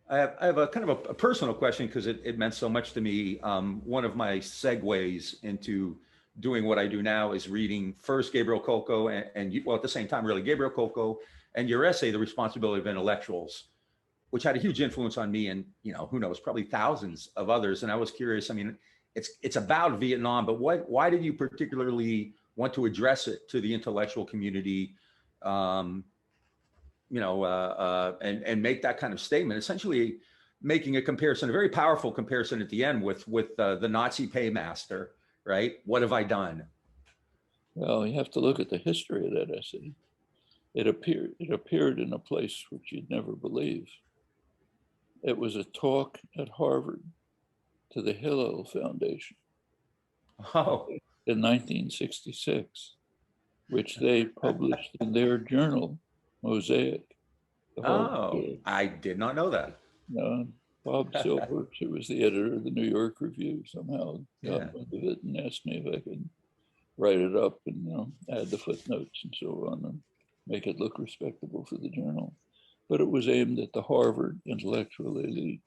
I have a kind of a personal question because it meant so much to me. One of my segues into doing what I do now is reading first Gabriel Coco well, at the same time, really, Gabriel Coco and your essay, The Responsibility of Intellectuals, which had a huge influence on me and, who knows, probably thousands of others. And I was curious, I mean, it's about Vietnam, but why did you particularly want to address it to the intellectual community? Um, and make that kind of statement, essentially making a comparison, a very powerful comparison at the end with the Nazi paymaster, right? What have I done? Well, you have to look at the history of that essay. It appeared in a place which you'd never believe. It was a talk at Harvard to the Hillel Foundation Oh, in 1966, which they published in their journal, Mosaic, the Harvard oh, Journal. I did not know that. Uh, Bob Silver, who was the editor of the New York Review, somehow Yeah. got wind of it and asked me if I could write it up and add the footnotes and so on and make it look respectable for the journal. But it was aimed at the Harvard intellectual elite,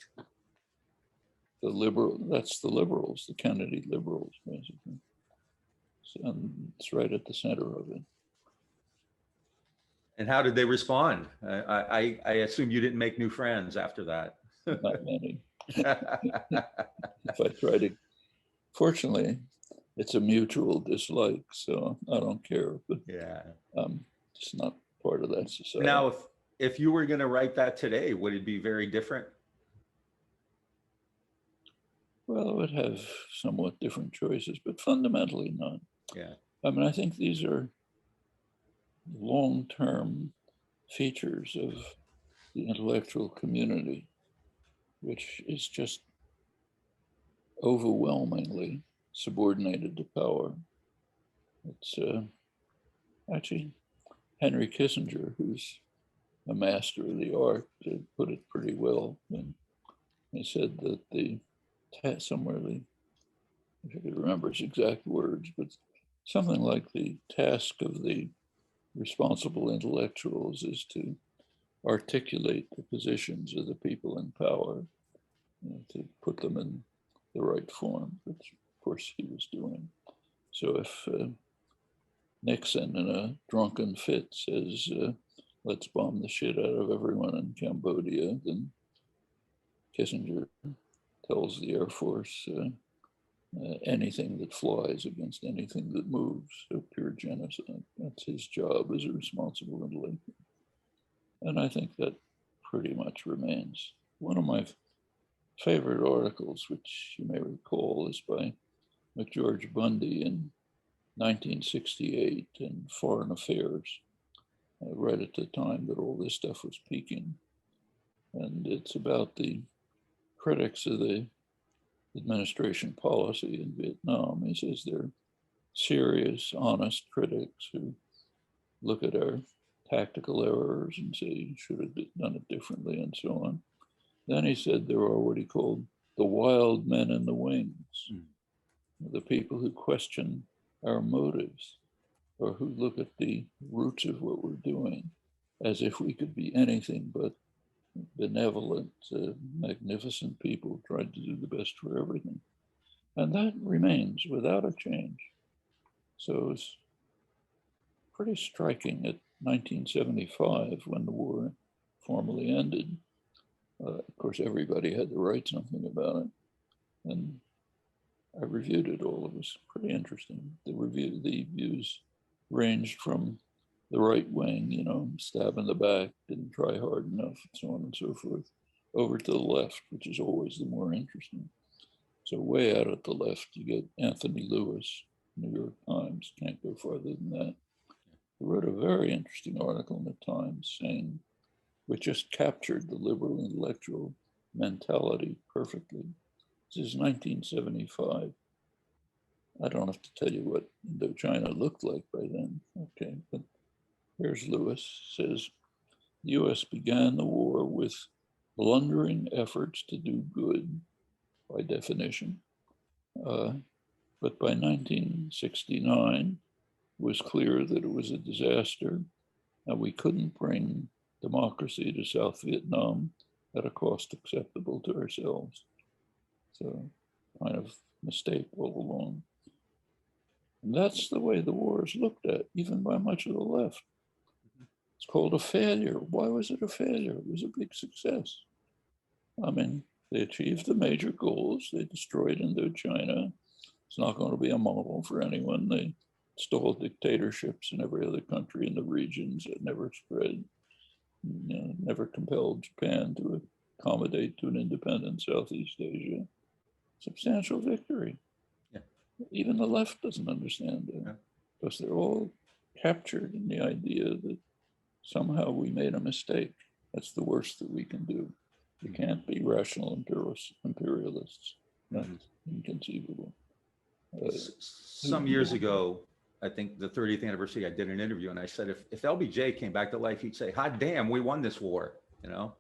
that's the liberals, the Kennedy liberals, basically. And it's right at the center of it. And how did they respond? I assume you didn't make new friends after that. Not many. If I try to, fortunately, it's a mutual dislike, so I don't care. But Yeah. I'm just not part of that society. Now, if you were going to write that today, would it be very different? Well, it would have somewhat different choices, but fundamentally not. Yeah. I mean, I think these are long-term features of the intellectual community, which is just overwhelmingly subordinated to power. It's actually Henry Kissinger, who's a master of the art, put it pretty well. And he said that somewhere if I could remember his exact words, but something like the task of the responsible intellectuals is to articulate the positions of the people in power, to put them in the right form, which of course he was doing. So if Nixon in a drunken fit says, let's bomb the shit out of everyone in Cambodia, then Kissinger tells the Air Force anything that flies against anything that moves, so pure genocide. That's his job as a responsible intellectual. And I think that pretty much remains. One of my favorite articles, which you may recall, is by McGeorge Bundy in 1968 in Foreign Affairs, right at the time that all this stuff was peaking. And it's about the critics of the administration policy in Vietnam. He says they're serious, honest critics who look at our tactical errors and say, should have done it differently and so on. Then he said there are what he called the wild men in the wings, the people who question our motives or who look at the roots of what we're doing as if we could be anything but benevolent, magnificent people trying to do the best for everything. And that remains without a change. So it's pretty striking at 1975 when the war formally ended. Of course, everybody had to write something about it. And I reviewed it all. It was pretty interesting. The views ranged from the right wing, stab in the back, didn't try hard enough, so on and so forth, over to the left, which is always the more interesting. So way out at the left, you get Anthony Lewis, New York Times, can't go farther than that. He wrote a very interesting article in the Times saying, which just captured the liberal intellectual mentality perfectly. This is 1975. I don't have to tell you what Indochina looked like by then. Okay, but here's Lewis, says, the US began the war with blundering efforts to do good, by definition. But by 1969, it was clear that it was a disaster and we couldn't bring democracy to South Vietnam at a cost acceptable to ourselves. So kind of mistake all along. And that's the way the war is looked at, even by much of the left. It's called a failure. Why was it a failure? It was a big success. I mean, they achieved the major goals. They destroyed Indochina. It's not going to be a model for anyone. They installed dictatorships in every other country in the regions that never spread, never compelled Japan to accommodate to an independent Southeast Asia. Substantial victory. Yeah. Even the left doesn't understand that, because they're all captured in the idea that somehow we made a mistake. That's the worst that we can do. We can't be rational imperialists. That's inconceivable. Some years ago, I think the 30th anniversary, I did an interview and I said, if LBJ came back to life, he'd say, hot damn, we won this war, you know?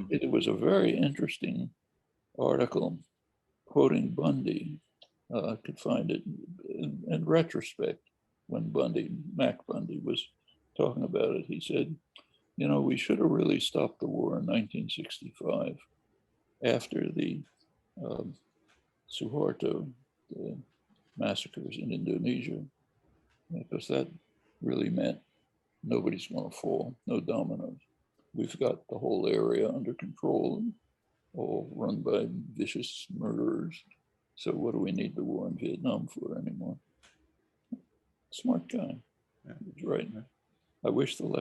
It was a very interesting article quoting Bundy. I could find it in retrospect when Mac Bundy was talking about it. He said, we should have really stopped the war in 1965 after the Suharto massacres in Indonesia, because that really meant nobody's going to fall, no dominoes. We've got the whole area under control, all run by vicious murderers. So what do we need the war in Vietnam for anymore? Smart guy. Yeah. He's right. Yeah. I wish the